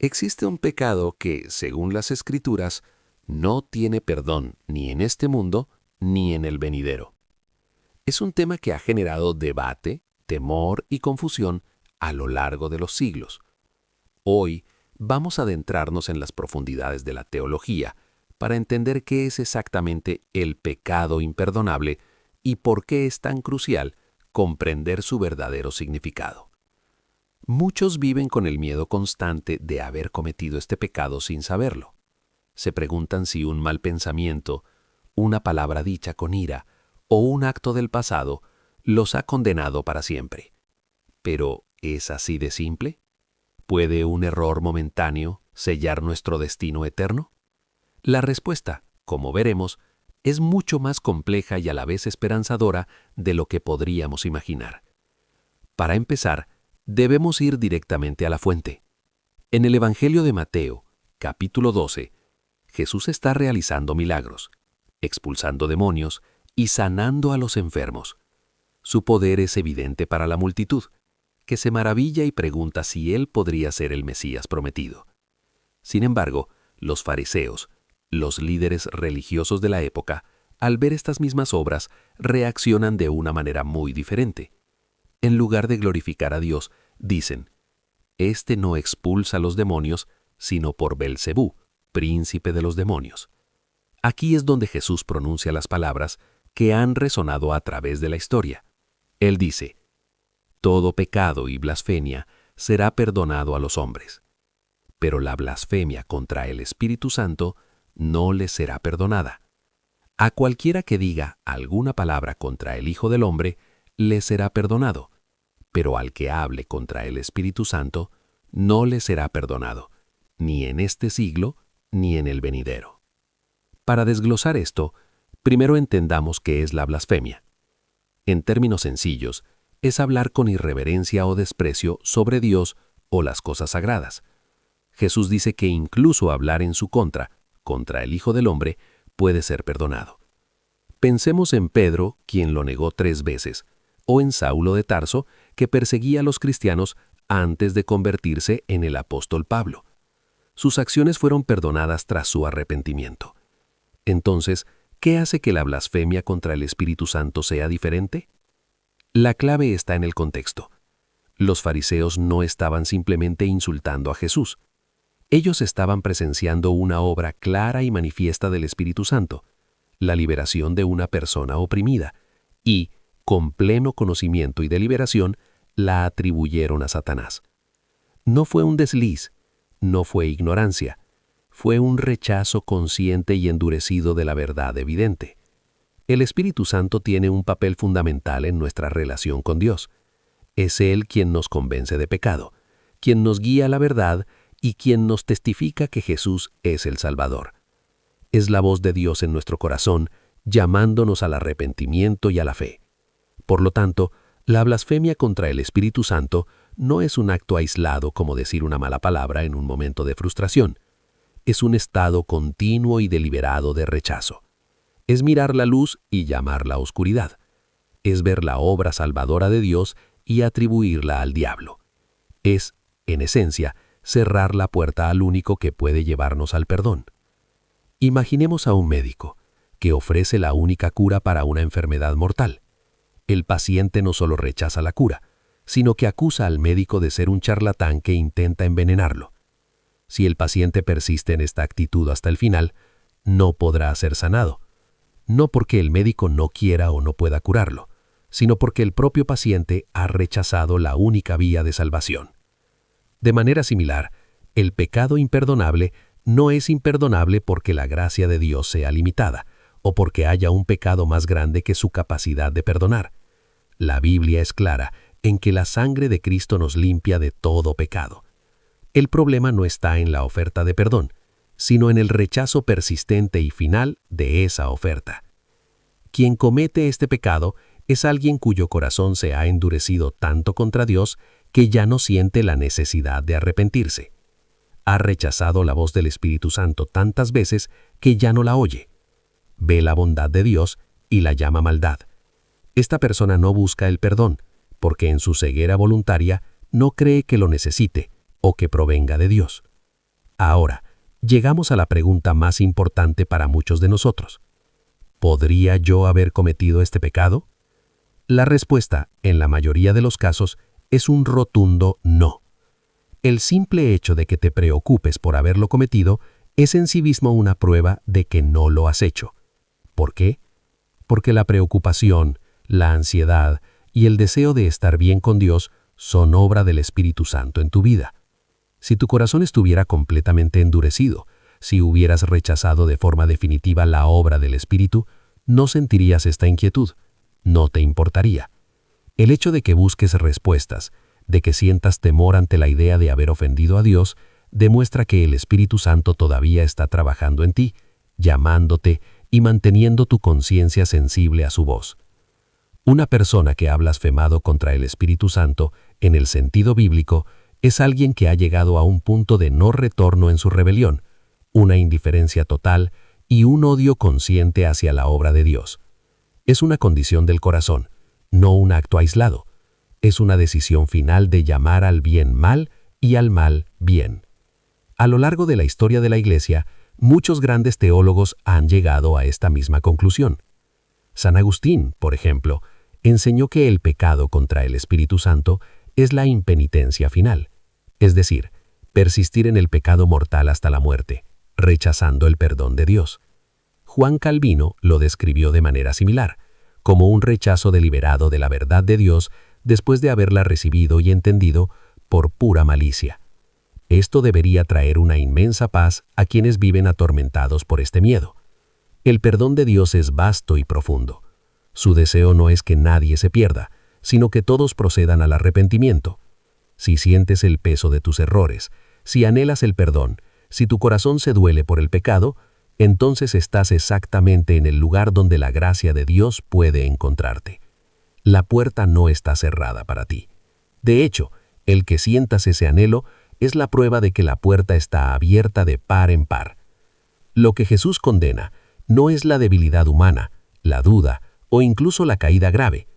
Existe un pecado que, según las Escrituras, no tiene perdón ni en este mundo ni en el venidero. Es un tema que ha generado debate, temor y confusión a lo largo de los siglos. Hoy vamos a adentrarnos en las profundidades de la teología para entender qué es exactamente el pecado imperdonable y por qué es tan crucial comprender su verdadero significado. Muchos viven con el miedo constante de haber cometido este pecado sin saberlo. Se preguntan si un mal pensamiento, una palabra dicha con ira o un acto del pasado los ha condenado para siempre. Pero, ¿es así de simple? ¿Puede un error momentáneo sellar nuestro destino eterno? La respuesta, como veremos, es mucho más compleja y a la vez esperanzadora de lo que podríamos imaginar. Para empezar, debemos ir directamente a la fuente. En el Evangelio de Mateo, capítulo 12, Jesús está realizando milagros, expulsando demonios y sanando a los enfermos. Su poder es evidente para la multitud, que se maravilla y pregunta si él podría ser el Mesías prometido. Sin embargo, los fariseos, los líderes religiosos de la época, al ver estas mismas obras, reaccionan de una manera muy diferente. En lugar de glorificar a Dios, dicen: «Este no expulsa a los demonios, sino por Belcebú, príncipe de los demonios». Aquí es donde Jesús pronuncia las palabras que han resonado a través de la historia. Él dice: «Todo pecado y blasfemia será perdonado a los hombres, pero la blasfemia contra el Espíritu Santo no les será perdonada. A cualquiera que diga alguna palabra contra el Hijo del Hombre, le será perdonado, pero al que hable contra el Espíritu Santo, no le será perdonado, ni en este siglo, ni en el venidero». Para desglosar esto, primero entendamos qué es la blasfemia. En términos sencillos, es hablar con irreverencia o desprecio sobre Dios o las cosas sagradas. Jesús dice que incluso hablar en su contra el Hijo del Hombre, puede ser perdonado. Pensemos en Pedro, quien lo negó 3 veces, o en Saulo de Tarso, que perseguía a los cristianos antes de convertirse en el apóstol Pablo. Sus acciones fueron perdonadas tras su arrepentimiento. Entonces, ¿qué hace que la blasfemia contra el Espíritu Santo sea diferente? La clave está en el contexto. Los fariseos no estaban simplemente insultando a Jesús. Ellos estaban presenciando una obra clara y manifiesta del Espíritu Santo, la liberación de una persona oprimida, y, con pleno conocimiento y deliberación, la atribuyeron a Satanás. No fue un desliz, no fue ignorancia, fue un rechazo consciente y endurecido de la verdad evidente. El Espíritu Santo tiene un papel fundamental en nuestra relación con Dios. Es Él quien nos convence de pecado, quien nos guía a la verdad y quien nos testifica que Jesús es el Salvador. Es la voz de Dios en nuestro corazón, llamándonos al arrepentimiento y a la fe. Por lo tanto, la blasfemia contra el Espíritu Santo no es un acto aislado como decir una mala palabra en un momento de frustración. Es un estado continuo y deliberado de rechazo. Es mirar la luz y llamar la oscuridad. Es ver la obra salvadora de Dios y atribuirla al diablo. Es, en esencia, cerrar la puerta al único que puede llevarnos al perdón. Imaginemos a un médico que ofrece la única cura para una enfermedad mortal. El paciente no solo rechaza la cura, sino que acusa al médico de ser un charlatán que intenta envenenarlo. Si el paciente persiste en esta actitud hasta el final, no podrá ser sanado. No porque el médico no quiera o no pueda curarlo, sino porque el propio paciente ha rechazado la única vía de salvación. De manera similar, el pecado imperdonable no es imperdonable porque la gracia de Dios sea limitada o porque haya un pecado más grande que su capacidad de perdonar. La Biblia es clara en que la sangre de Cristo nos limpia de todo pecado. El problema no está en la oferta de perdón, sino en el rechazo persistente y final de esa oferta. Quien comete este pecado es alguien cuyo corazón se ha endurecido tanto contra Dios que ya no siente la necesidad de arrepentirse. Ha rechazado la voz del Espíritu Santo tantas veces que ya no la oye. Ve la bondad de Dios y la llama maldad. Esta persona no busca el perdón, porque en su ceguera voluntaria no cree que lo necesite o que provenga de Dios. Ahora, llegamos a la pregunta más importante para muchos de nosotros. ¿Podría yo haber cometido este pecado? La respuesta, en la mayoría de los casos, es un rotundo no. El simple hecho de que te preocupes por haberlo cometido es en sí mismo una prueba de que no lo has hecho. ¿Por qué? Porque la preocupación, la ansiedad y el deseo de estar bien con Dios son obra del Espíritu Santo en tu vida. Si tu corazón estuviera completamente endurecido, si hubieras rechazado de forma definitiva la obra del Espíritu, no sentirías esta inquietud, no te importaría. El hecho de que busques respuestas, de que sientas temor ante la idea de haber ofendido a Dios, demuestra que el Espíritu Santo todavía está trabajando en ti, llamándote y manteniendo tu conciencia sensible a su voz. Una persona que ha blasfemado contra el Espíritu Santo, en el sentido bíblico, es alguien que ha llegado a un punto de no retorno en su rebelión, una indiferencia total y un odio consciente hacia la obra de Dios. Es una condición del corazón, no un acto aislado. Es una decisión final de llamar al bien mal y al mal bien. A lo largo de la historia de la Iglesia, muchos grandes teólogos han llegado a esta misma conclusión. San Agustín, por ejemplo, enseñó que el pecado contra el Espíritu Santo es la impenitencia final, es decir, persistir en el pecado mortal hasta la muerte, rechazando el perdón de Dios. Juan Calvino lo describió de manera similar, como un rechazo deliberado de la verdad de Dios después de haberla recibido y entendido por pura malicia. Esto debería traer una inmensa paz a quienes viven atormentados por este miedo. El perdón de Dios es vasto y profundo. Su deseo no es que nadie se pierda, sino que todos procedan al arrepentimiento. Si sientes el peso de tus errores, si anhelas el perdón, si tu corazón se duele por el pecado, entonces estás exactamente en el lugar donde la gracia de Dios puede encontrarte. La puerta no está cerrada para ti. De hecho, el que sientas ese anhelo es la prueba de que la puerta está abierta de par en par. Lo que Jesús condena no es la debilidad humana, la duda o incluso la caída grave.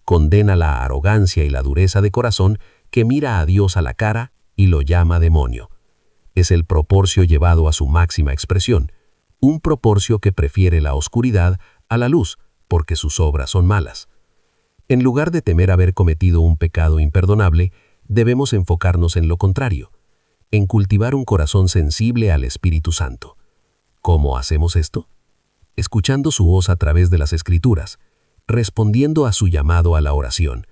Condena la arrogancia y la dureza de corazón que mira a Dios a la cara y lo llama demonio. Es el proporcio llevado a su máxima expresión, un proporcio que prefiere la oscuridad a la luz porque sus obras son malas. En lugar de temer haber cometido un pecado imperdonable, debemos enfocarnos en lo contrario, en cultivar un corazón sensible al Espíritu Santo. ¿Cómo hacemos esto? Escuchando su voz a través de las Escrituras, respondiendo a su llamado a la oración,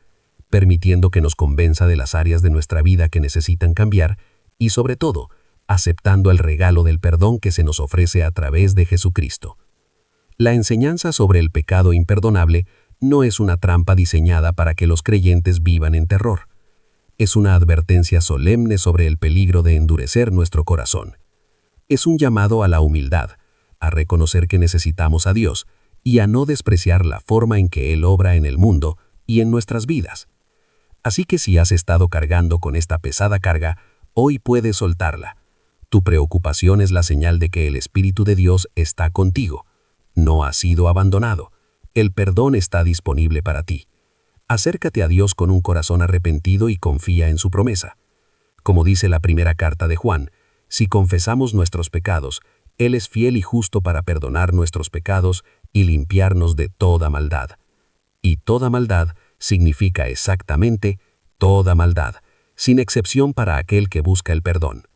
permitiendo que nos convenza de las áreas de nuestra vida que necesitan cambiar y, sobre todo, aceptando el regalo del perdón que se nos ofrece a través de Jesucristo. La enseñanza sobre el pecado imperdonable no es una trampa diseñada para que los creyentes vivan en terror. Es una advertencia solemne sobre el peligro de endurecer nuestro corazón. Es un llamado a la humildad, a reconocer que necesitamos a Dios y a no despreciar la forma en que Él obra en el mundo y en nuestras vidas. Así que si has estado cargando con esta pesada carga, hoy puedes soltarla. Tu preocupación es la señal de que el Espíritu de Dios está contigo. No has sido abandonado. El perdón está disponible para ti. Acércate a Dios con un corazón arrepentido y confía en su promesa. Como dice la primera carta de Juan, si confesamos nuestros pecados, Él es fiel y justo para perdonar nuestros pecados y limpiarnos de toda maldad. Y toda maldad significa exactamente toda maldad, sin excepción para aquel que busca el perdón.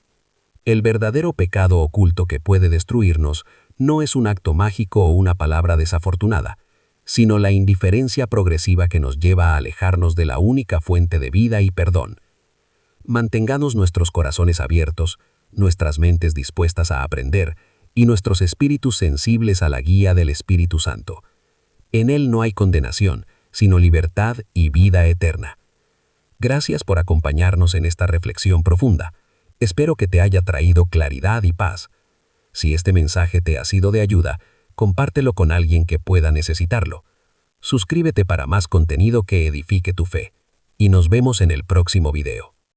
El verdadero pecado oculto que puede destruirnos no es un acto mágico o una palabra desafortunada, sino la indiferencia progresiva que nos lleva a alejarnos de la única fuente de vida y perdón. Mantengamos nuestros corazones abiertos, nuestras mentes dispuestas a aprender y nuestros espíritus sensibles a la guía del Espíritu Santo. En Él no hay condenación, sino libertad y vida eterna. Gracias por acompañarnos en esta reflexión profunda. Espero que te haya traído claridad y paz. Si este mensaje te ha sido de ayuda, compártelo con alguien que pueda necesitarlo. Suscríbete para más contenido que edifique tu fe. Y nos vemos en el próximo video.